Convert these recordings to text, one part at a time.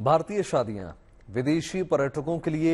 भारतीय शादियां विदेशी पर्यटकों के लिए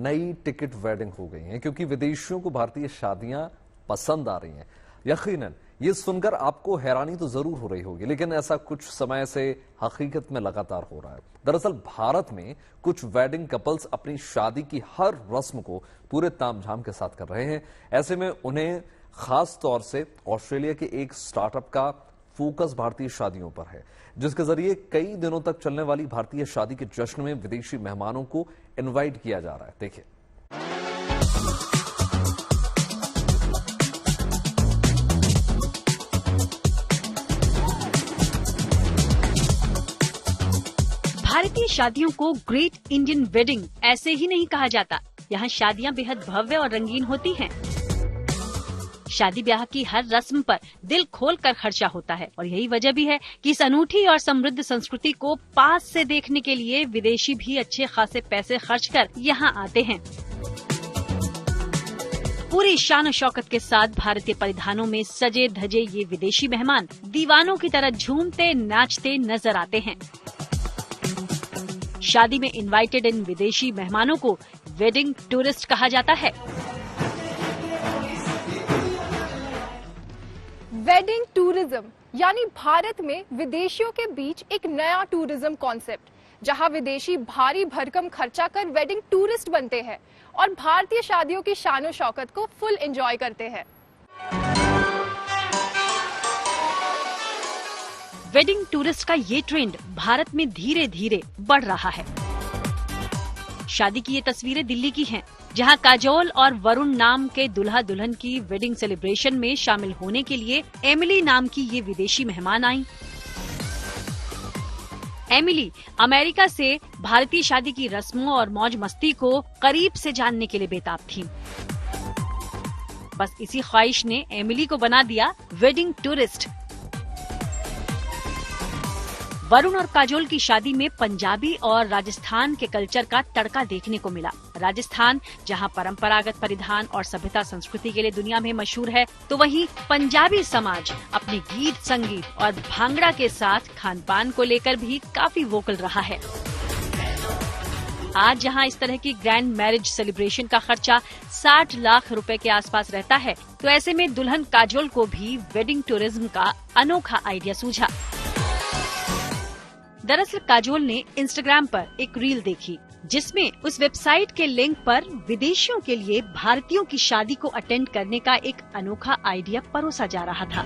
नई टिकट वेडिंग हो गई हैं क्योंकि विदेशियों को भारतीय शादियां पसंद आ रही हैं। यकीनन ये सुनकर आपको हैरानी तो जरूर हो रही होगी, लेकिन ऐसा कुछ समय से हकीकत में लगातार हो रहा है। दरअसल भारत में कुछ वेडिंग कपल्स अपनी शादी की हर रस्म को पूरे तामझाम के साथ कर रहे हैं। ऐसे में उन्हें खास तौर से ऑस्ट्रेलिया के एक स्टार्टअप का फोकस भारतीय शादियों पर है, जिसके जरिए कई दिनों तक चलने वाली भारतीय शादी के जश्न में विदेशी मेहमानों को इनवाइट किया जा रहा है। देखिए, भारतीय शादियों को ग्रेट इंडियन वेडिंग ऐसे ही नहीं कहा जाता। यहाँ शादियाँ बेहद भव्य और रंगीन होती हैं। शादी ब्याह की हर रस्म पर दिल खोल कर खर्चा होता है और यही वजह भी है कि इस अनूठी और समृद्ध संस्कृति को पास से देखने के लिए विदेशी भी अच्छे खासे पैसे खर्च कर यहाँ आते हैं। पूरी शान और शौकत के साथ भारतीय परिधानों में सजे धजे ये विदेशी मेहमान दीवानों की तरह झूमते नाचते नजर आते हैं। शादी में इनवाइटेड इन विदेशी मेहमानों को वेडिंग टूरिस्ट कहा जाता है। वेडिंग टूरिज्म यानी भारत में विदेशियों के बीच एक नया टूरिज्म कॉन्सेप्ट, जहां विदेशी भारी भरकम खर्चा कर वेडिंग टूरिस्ट बनते हैं और भारतीय शादियों की शान और शौकत को फुल एंजॉय करते हैं। वेडिंग टूरिस्ट का ये ट्रेंड भारत में धीरे धीरे बढ़ रहा है। शादी की ये तस्वीरें दिल्ली की हैं, जहां काजोल और वरुण नाम के दूल्हा दुल्हन की वेडिंग सेलिब्रेशन में शामिल होने के लिए एमिली नाम की ये विदेशी मेहमान आईं। एमिली अमेरिका से भारतीय शादी की रस्मों और मौज मस्ती को करीब से जानने के लिए बेताब थीं। बस इसी ख्वाहिश ने एमिली को बना दिया वेडिंग टूरिस्ट। वरुण और काजोल की शादी में पंजाबी और राजस्थान के कल्चर का तड़का देखने को मिला। राजस्थान जहां परंपरागत परिधान और सभ्यता संस्कृति के लिए दुनिया में मशहूर है, तो वहीं पंजाबी समाज अपने गीत संगीत और भांगड़ा के साथ खान पान को लेकर भी काफी वोकल रहा है। आज जहां इस तरह की ग्रैंड मैरिज सेलिब्रेशन का खर्चा 60 लाख रुपए के आसपास रहता है, तो ऐसे में दुल्हन काजोल को भी वेडिंग टूरिज्म का अनोखा आइडिया सूझा। दरअसल काजोल ने इंस्टाग्राम पर एक रील देखी, जिसमें उस वेबसाइट के लिंक पर विदेशियों के लिए भारतीयों की शादी को अटेंड करने का एक अनोखा आइडिया परोसा जा रहा था,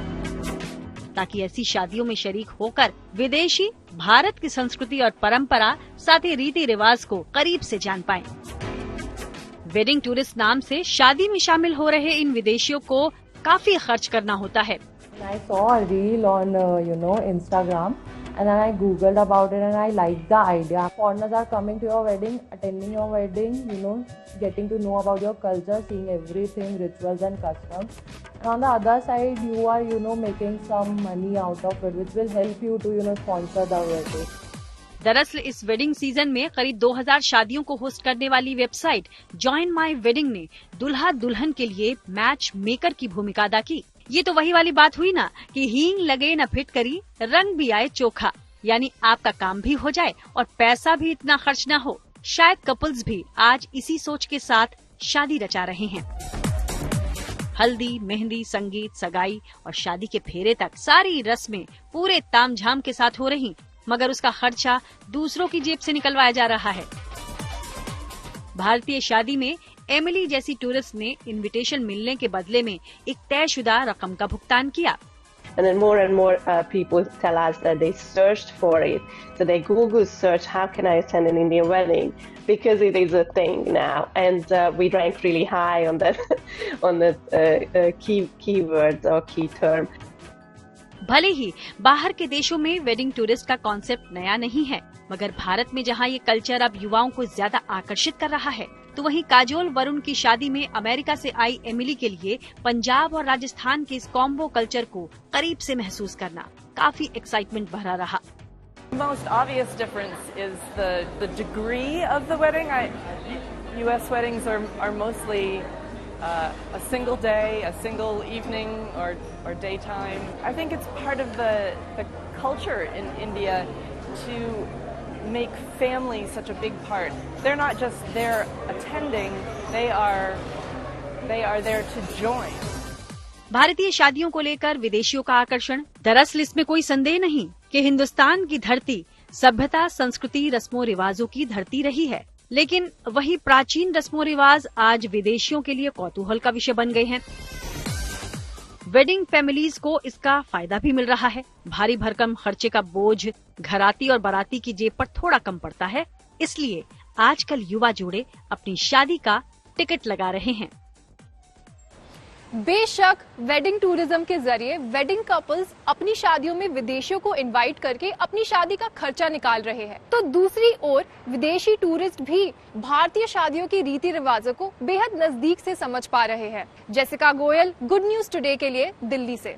ताकि ऐसी शादियों में शरीक होकर विदेशी भारत की संस्कृति और परंपरा साथ ही रीति रिवाज को करीब से जान पाएं। वेडिंग टूरिस्ट नाम से शादी में शामिल हो रहे इन विदेशियों को काफी खर्च करना होता है। I saw a reel on Instagram, and then I googled about it and I liked the idea. Foreigners are coming to your wedding, attending your wedding, getting to know about your culture, seeing everything, rituals and customs. And on the other side, you are making some money out of it, which will help you to sponsor the wedding. दरअसल इस wedding season में करीब 2000 शादियों को host करने वाली website join माई wedding ने दुल्हा दुल्हन के लिए मैच मेकर की भूमिका अदा की। ये तो वही वाली बात हुई ना कि हींग लगे न फिट करी, रंग भी आए चोखा। यानी आपका काम भी हो जाए और पैसा भी इतना खर्च न हो। शायद कपल्स भी आज इसी सोच के साथ शादी रचा रहे हैं। हल्दी, मेहंदी, संगीत, सगाई और शादी के फेरे तक सारी रस्में पूरे तामझाम के साथ हो रही, मगर उसका खर्चा दूसरों की जेब से निकलवाया जा रहा है। भारतीय शादी में एमिली जैसी टूरिस्ट ने इनविटेशन मिलने के बदले में एक तयशुदा रकम का भुगतान किया। And then more and more people tell us that they searched for it. So they Google search, how can I attend an Indian wedding? Because it is a thing now. And we rank really high on that, on the keyword or key term. भले ही बाहर के देशों में wedding tourist का concept नया नहीं है, मगर भारत में जहां ये कल्चर अब युवाओं को ज्यादा आकर्षित कर रहा है, तो वहीं काजोल वरुण की शादी में अमेरिका से आई एमिली के लिए पंजाब और राजस्थान के इस कॉम्बो कल्चर को करीब से महसूस करना काफी एक्साइटमेंट भरा रहा। Most obvious difference is the degree of the wedding. U.S. weddings are mostly a single day, a single evening, or daytime. I think it's part of the culture in India to make family such a big part. They're not just there attending, they are there to join. भारतीय शादियों को लेकर विदेशियों का आकर्षण, दरअसल इसमें कोई संदेह नहीं कि हिंदुस्तान की धरती सभ्यता, संस्कृति, रस्मों रिवाजों की धरती रही है, लेकिन वही प्राचीन रस्मों रिवाज आज विदेशियों के लिए कौतूहल का विषय बन गए हैं। वेडिंग फैमिलीज को इसका फायदा भी मिल रहा है। भारी भरकम खर्चे का बोझ घराती और बाराती की जेब पर थोड़ा कम पड़ता है, इसलिए आजकल युवा जोड़े अपनी शादी का टिकट लगा रहे हैं। बेशक वेडिंग टूरिज्म के जरिए वेडिंग कपल्स अपनी शादियों में विदेशियों को इनवाइट करके अपनी शादी का खर्चा निकाल रहे हैं, तो दूसरी ओर विदेशी टूरिस्ट भी भारतीय शादियों की रीति रिवाजों को बेहद नजदीक से समझ पा रहे हैं। Jessica Goyal, good news today के लिए, दिल्ली से।